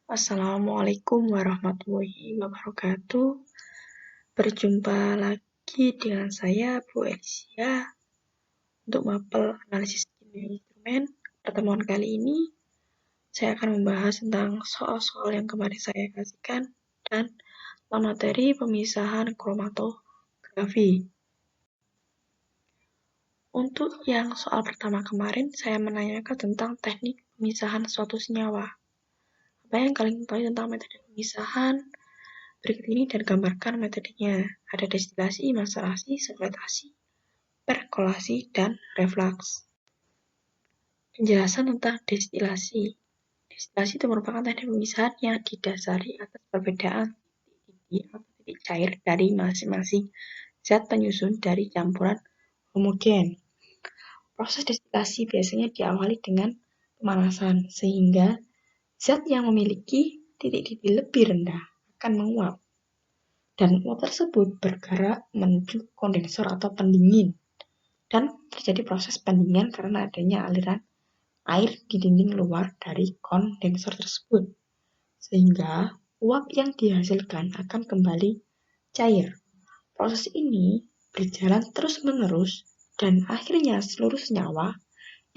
Assalamualaikum warahmatullahi wabarakatuh. Berjumpa lagi dengan saya, Bu Elisia, untuk mapel analisis kimia instrumen. Pertemuan kali ini, saya akan membahas tentang soal-soal yang kemarin saya kasihkan dan materi pemisahan kromatografi. Untuk yang soal pertama kemarin, saya menanyakan tentang teknik pemisahan suatu senyawa. Apa yang kalian tahu tentang metode pemisahan? Berikut ini dan gambarkan metodenya. Ada destilasi, maserasi, sekretasi, perkolasi, dan reflux. Penjelasan tentang destilasi. Destilasi itu merupakan teknik pemisahan yang didasari atas perbedaan titik atau titik cair dari masing-masing zat penyusun dari campuran homogen. Proses destilasi biasanya diawali dengan pemanasan, sehingga zat yang memiliki titik-titik lebih rendah akan menguap. Dan uap tersebut bergerak menuju kondensor atau pendingin. Dan terjadi proses pendinginan karena adanya aliran air di dinding luar dari kondensor tersebut. Sehingga uap yang dihasilkan akan kembali cair. Proses ini berjalan terus-menerus dan akhirnya seluruh senyawa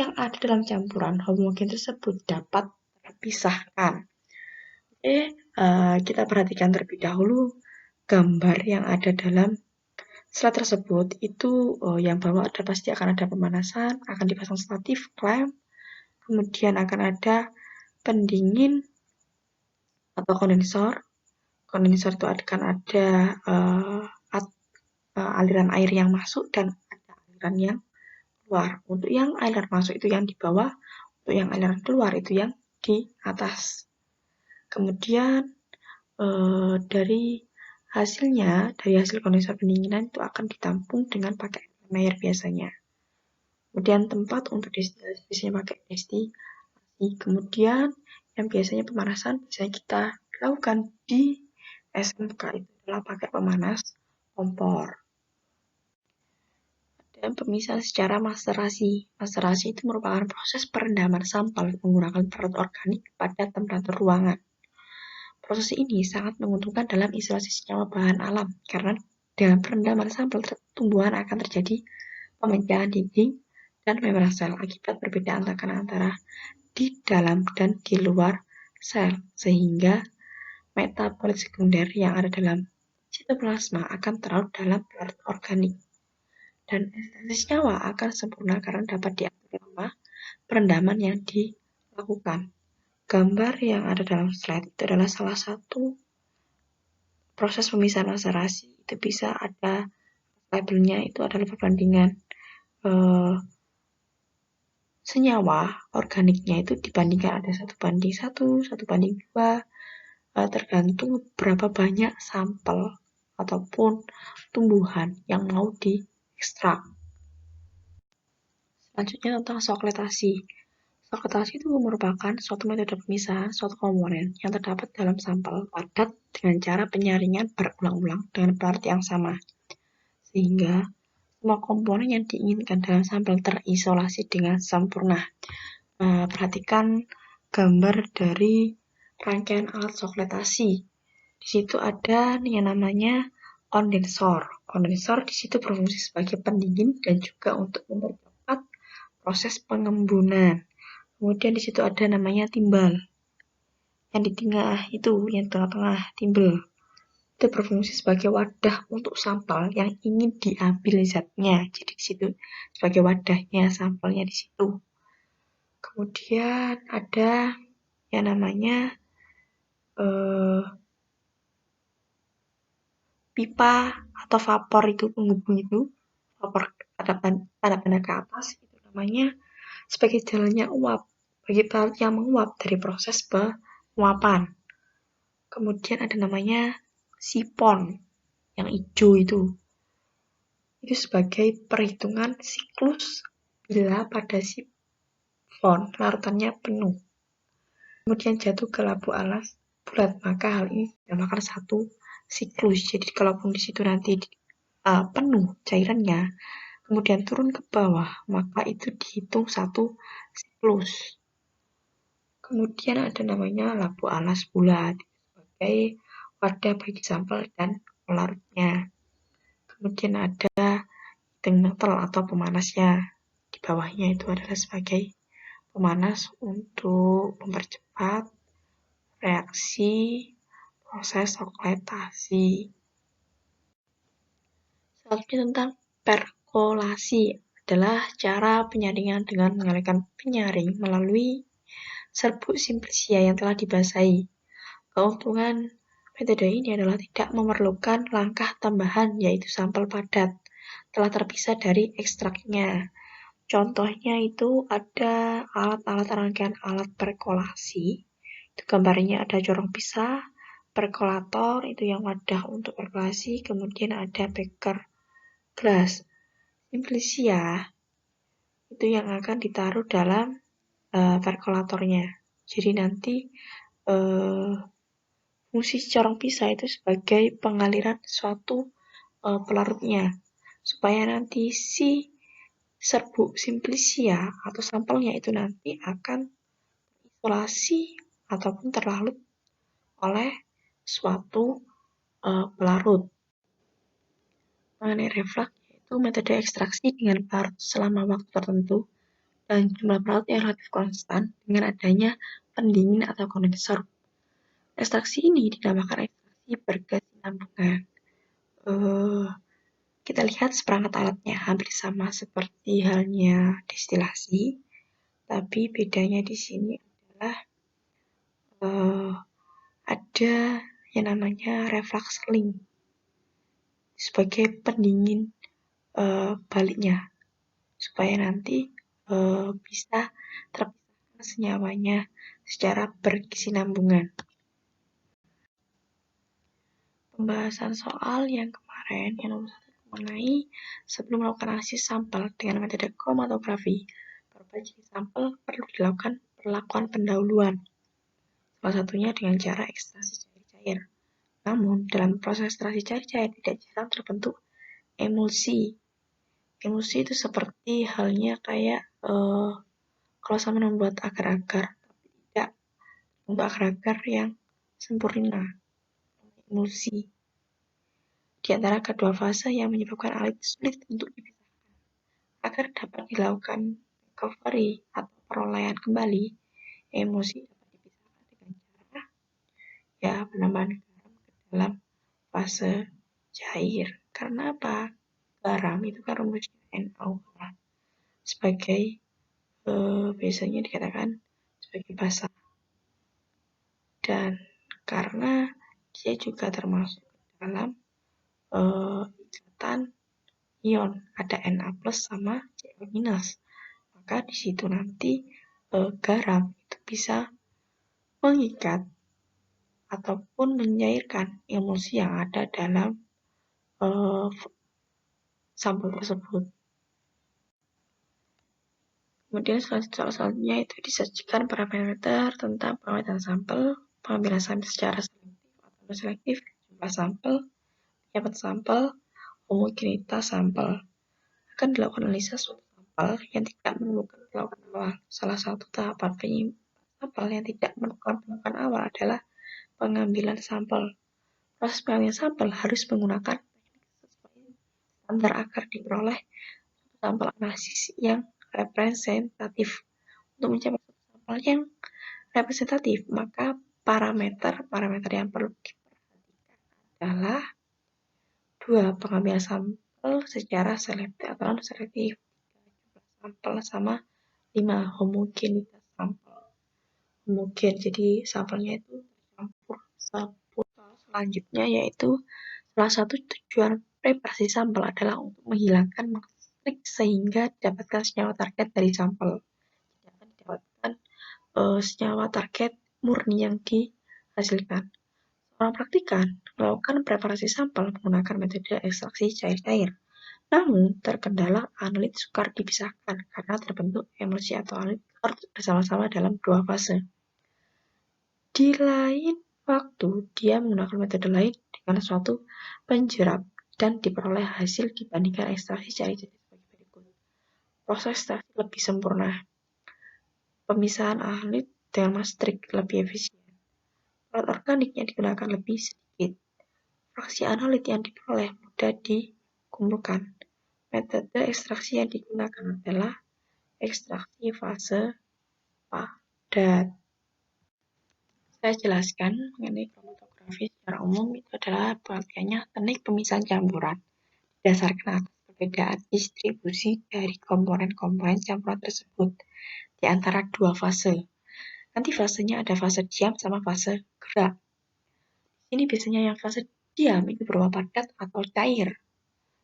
yang ada dalam campuran homogen tersebut dapat terpisahkan. Kita perhatikan terlebih dahulu gambar yang ada dalam slide tersebut. Itu yang bawah pasti akan ada pemanasan, akan dipasang statif, clamp, kemudian akan ada pendingin atau kondensor. Kondensor itu akan ada aliran air yang masuk dan ada aliran yang keluar. Untuk yang aliran masuk itu yang di bawah, untuk yang aliran keluar itu yang di atas. Kemudian dari hasil kondensor pendinginan itu akan ditampung dengan pakai air biasanya. Kemudian tempat untuk destilasi biasanya pakai destilasi. Kemudian yang biasanya pemanasan biasanya kita lakukan di SMK itu adalah pakai pemanas kompor. Dan pemisahan secara maserasi. Maserasi itu merupakan proses perendaman sampel menggunakan parut organik pada temperatur ruangan. Proses ini sangat menguntungkan dalam isolasi senyawa bahan alam, karena dengan perendaman sampel tumbuhan akan terjadi pemecahan dinding dan membran sel akibat perbedaan tekanan antara di dalam dan di luar sel, sehingga metabolit sekunder yang ada dalam sitoplasma akan terlarut dalam parut organik. Dan ekstraksi senyawa akan sempurna karena dapat diatur lama perendaman yang dilakukan. Gambar yang ada dalam slide itu adalah salah satu proses pemisahan maserasi. Itu bisa ada labelnya, itu adalah perbandingan senyawa organiknya itu dibandingkan ada 1:1, 1:2, tergantung berapa banyak sampel ataupun tumbuhan yang mau diekstrak. Selanjutnya tentang sokletasi. Sokletasi itu merupakan suatu metode pemisahan suatu komponen yang terdapat dalam sampel padat dengan cara penyaringan berulang-ulang dengan pelarut yang sama, sehingga semua komponen yang diinginkan dalam sampel terisolasi dengan sempurna. Perhatikan gambar dari rangkaian alat sokletasi. Di situ ada yang namanya kondensor. Kondensor di situ berfungsi sebagai pendingin dan juga untuk mempercepat proses pengembunan. Kemudian di situ ada namanya timbal. Yang di tengah-tengah timbal. Itu berfungsi sebagai wadah untuk sampel yang ingin diambil zatnya. Jadi di situ sebagai wadahnya sampelnya di situ. Kemudian ada yang namanya pipa atau vapor itu penghubung itu. Vapor ada tanda ke atas itu namanya sebagai jalannya uap bagi pelarut yang menguap dari proses penguapan. Kemudian ada namanya sipon yang hijau itu sebagai perhitungan siklus bila pada sifon larutannya penuh kemudian jatuh ke labu alas bulat, maka hal ini dinamakan satu siklus. Jadi kalaupun di situ nanti penuh cairannya kemudian turun ke bawah, maka itu dihitung satu siklus. Kemudian ada namanya labu alas bulat sebagai wadah bagi sampel dan pelarutnya. Kemudian ada metal atau pemanasnya. Di bawahnya itu adalah sebagai pemanas untuk mempercepat reaksi proses oksidasi. Selanjutnya tentang perkolasi adalah cara penyaringan dengan mengalirkan penyaring melalui serbuk simplisia yang telah dibasahi. Keuntungan metode ini adalah tidak memerlukan langkah tambahan, yaitu sampel padat telah terpisah dari ekstraknya. Contohnya itu ada alat-alat rangkaian alat perkolasi. Itu gambarnya ada corong pisah, perkolator itu yang wadah untuk perkolasi, kemudian ada beker gelas. Simplisia itu yang akan ditaruh dalam perkolatornya. Jadi nanti fungsi corong pisah itu sebagai pengaliran suatu pelarutnya, supaya nanti si serbuk simplisia atau sampelnya itu nanti akan isolasi ataupun terlarut oleh suatu pelarut. Mengenai reflux, yaitu metode ekstraksi dengan pelarut selama waktu tertentu dan jumlah pelarut yang relatif konstan dengan adanya pendingin atau kondensor. Ekstraksi ini dinamakan ekstraksi berkesinambungan. Kita lihat seperangkat alatnya hampir sama seperti halnya destilasi, tapi bedanya di sini adalah ada yang namanya reflux link sebagai pendingin baliknya, supaya nanti bisa terpisahkan senyawanya secara berkesinambungan. Pembahasan soal yang kemarin yang nomor 1 mengenai sebelum melakukan analisis sampel dengan metode kromatografi, beberapa jenis sampel perlu dilakukan perlakuan pendahuluan. Salah satunya dengan cara ekstraksi cair-cair. Namun, dalam proses ekstraksi cair-cair tidak jarang terbentuk emulsi. Emulsi itu seperti halnya kayak kalau sama membuat agar-agar, tapi tidak untuk agar-agar yang sempurna. Emulsi. Di antara kedua fase yang menyebabkan alit sulit untuk dipisahkan. Agar dapat dilakukan recovery atau perolehan kembali, emulsi dapat dipisahkan dengan cara penambahan garam ke dalam fase cair. Karena apa? Garam itu kan rumusnya NaOH sebagai biasanya dikatakan sebagai basa, dan karena dia juga termasuk dalam ikatan ion, ada Na plus sama Cl minus, maka di situ nanti garam itu bisa mengikat ataupun mencairkan emulsi yang ada dalam sampel tersebut. Kemudian soal selanjutnya itu disajikan parameter tentang pengambilan sampel, pengambilan sampel secara selektif atau selektif, jumlah sampel, penyebab sampel, homogenitas sampel. Akan dilakukan analisa suatu sampel yang tidak menemukan penyebab awal. Salah satu tahapan penyebab sampel yang tidak menemukan penyebab awal adalah pengambilan sampel. Proses pengambilan sampel harus menggunakan teknik sesuai standar agar diperoleh sampel analisis yang representatif. Untuk mencapai sampel yang representatif, maka parameter yang perlu diperhatikan adalah 2. Pengambilan sampel secara selektif atau non-selektif, 3. Jumlah sampel sama 5. Homogenitas sampel. Homogen, jadi sampelnya itu tercampur seputar. Selanjutnya yaitu salah satu tujuan preparasi sampel adalah untuk menghilangkan sehingga didapatkan senyawa target dari sampel. Tidak akan didapatkan senyawa target murni yang dihasilkan. Seorang praktikan melakukan preparasi sampel menggunakan metode ekstraksi cair-cair. Namun, terkendala analit sukar dipisahkan karena terbentuk emulsi atau analit harus bersama-sama dalam 2 fase. Di lain waktu, dia menggunakan metode lain dengan suatu penjerap dan diperoleh hasil dibandingkan ekstraksi cair-cair sebagai berikut. Proses ekstraksi lebih sempurna. Pemisahan analit dengan matrik lebih efisien. Pelat organiknya digunakan lebih sedikit. Fraksi anolit yang diperoleh mudah dikumpulkan. Metode ekstraksi yang digunakan adalah ekstraksi fase padat. Saya jelaskan mengenai kromatografi secara umum. Itu adalah pengertiannya teknik pemisahan campuran berdasarkan atas perbedaan distribusi dari komponen-komponen campuran tersebut di antara dua fase. Nanti fasenya ada fase diam sama fase gerak. Ini biasanya yang fase diam itu berupa padat atau cair.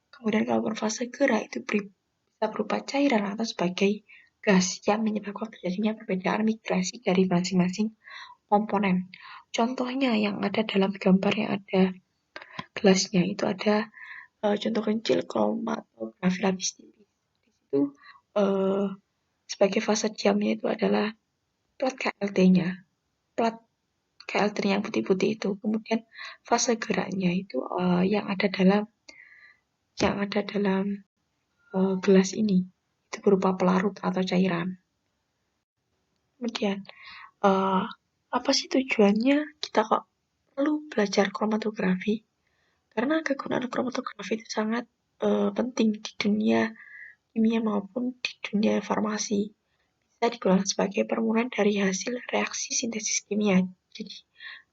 Kemudian kalau fase gerak itu bisa berupa cairan atau sebagai gas yang menyebabkan terjadinya perbedaan migrasi dari masing-masing komponen. Contohnya yang ada dalam gambar yang ada gelasnya itu ada contoh kecil kromatografi lapis tipis. Di situ sebagai fase diamnya itu adalah plat KLT-nya. Plat KLT yang putih-putih itu. Kemudian fase geraknya itu yang ada dalam gelas ini itu berupa pelarut atau cairan. Kemudian apa sih tujuannya kita kok perlu belajar kromatografi? Karena kegunaan kromatografi itu sangat penting di dunia kimia maupun di dunia farmasi. Bisa digunakan sebagai permulaan dari hasil reaksi sintesis kimia. Jadi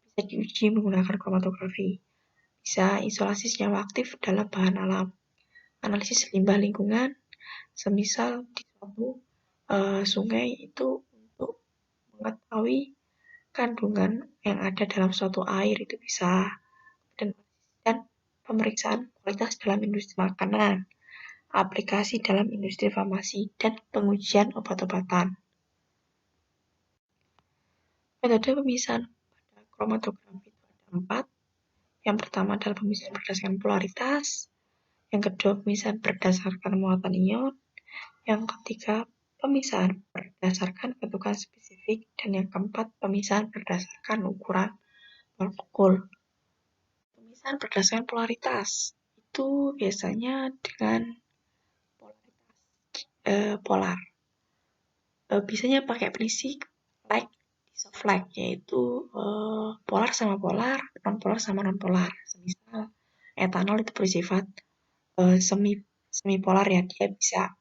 bisa diuji menggunakan kromatografi. Bisa isolasi senyawa aktif dalam bahan alam. Analisis limbah lingkungan, semisal di suatu sungai itu untuk mengetahui kandungan yang ada dalam suatu air itu bisa, dan pemeriksaan kualitas dalam industri makanan, aplikasi dalam industri farmasi, dan pengujian obat-obatan. Metode pemisahan pada kromatografi itu ada 4. Yang pertama adalah pemisahan berdasarkan polaritas, yang kedua pemisahan berdasarkan muatan ion, yang ketiga pemisahan berdasarkan bentukan spesifik, dan yang keempat pemisahan berdasarkan ukuran molekul. Pemisahan berdasarkan polaritas itu biasanya dengan polaritas polar. Biasanya pakai prinsip like soft like, yaitu polar sama polar, non polar sama non polar. Misal etanol itu bersifat semi polar ya, dia bisa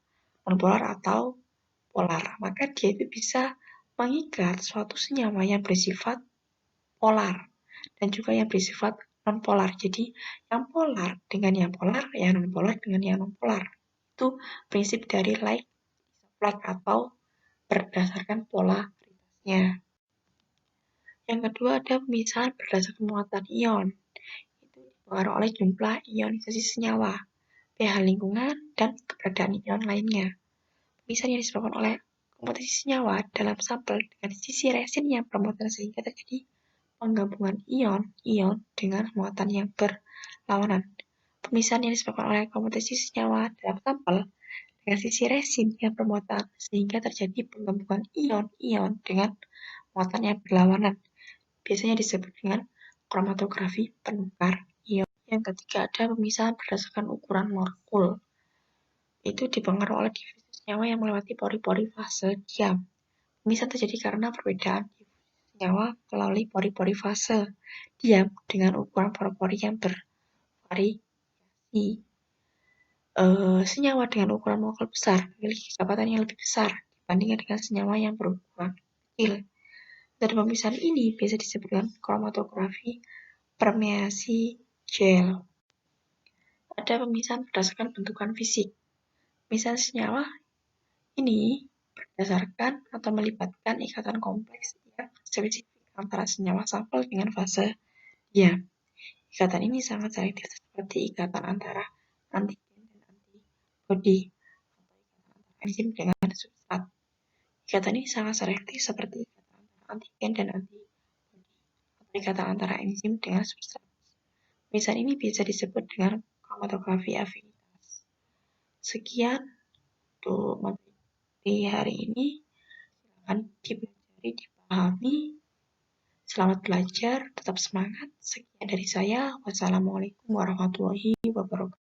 non polar atau polar. Maka dia itu bisa mengikat suatu senyawa yang bersifat polar dan juga yang bersifat non polar. Jadi yang polar dengan yang polar, yang non polar dengan yang non polar. Itu prinsip dari like atau berdasarkan polaritasnya. Yang kedua ada pemisahan berdasarkan muatan ion. Itu dipengaruhi oleh jumlah ionisasi senyawa, pH lingkungan, dan keberadaan ion lainnya. Pemisahan yang disebabkan oleh komposisi senyawa dalam sampel dengan sisi resin yang bermuatan sehingga terjadi penggabungan ion dengan muatan yang berlawanan. Pemisahan yang disebabkan oleh komposisi senyawa dalam sampel dengan sisi resin yang bermuatan sehingga terjadi penggabungan ion dengan muatan yang berlawanan. Biasanya disebut dengan kromatografi penukar ion. Yang ketiga ada pemisahan berdasarkan ukuran molekul. Itu dipengaruhi oleh difusi senyawa yang melewati pori-pori fase diam. Pemisahan terjadi karena perbedaan difusi senyawa melalui pori-pori fase diam dengan ukuran pori-pori yang bervariasi. Senyawa dengan ukuran molekul besar memiliki kecepatan yang lebih besar dibandingkan dengan senyawa yang berukuran kecil. Dari pemisahan ini bisa disebut dengan kromatografi permeasi gel. Ada pemisahan berdasarkan bentukan fisik. Pemisahan senyawa ini berdasarkan atau melibatkan ikatan kompleks yang spesifik antara senyawa sampel dengan fase diam. Ikatan ini sangat selektif seperti ikatan antara antigen dan antibodi atau ikatan antara enzim dengan substrat. Ikatan ini sangat selektif seperti ikatan antara antigen dan antibodi atau ikatan antara enzim dengan substrat. Pemisahan ini bisa disebut dengan kromatografi afinitas. Sekian untuk materi hari ini. Silakan dipelajari, dipahami. Selamat belajar, tetap semangat. Sekian dari saya. Wassalamualaikum warahmatullahi wabarakatuh.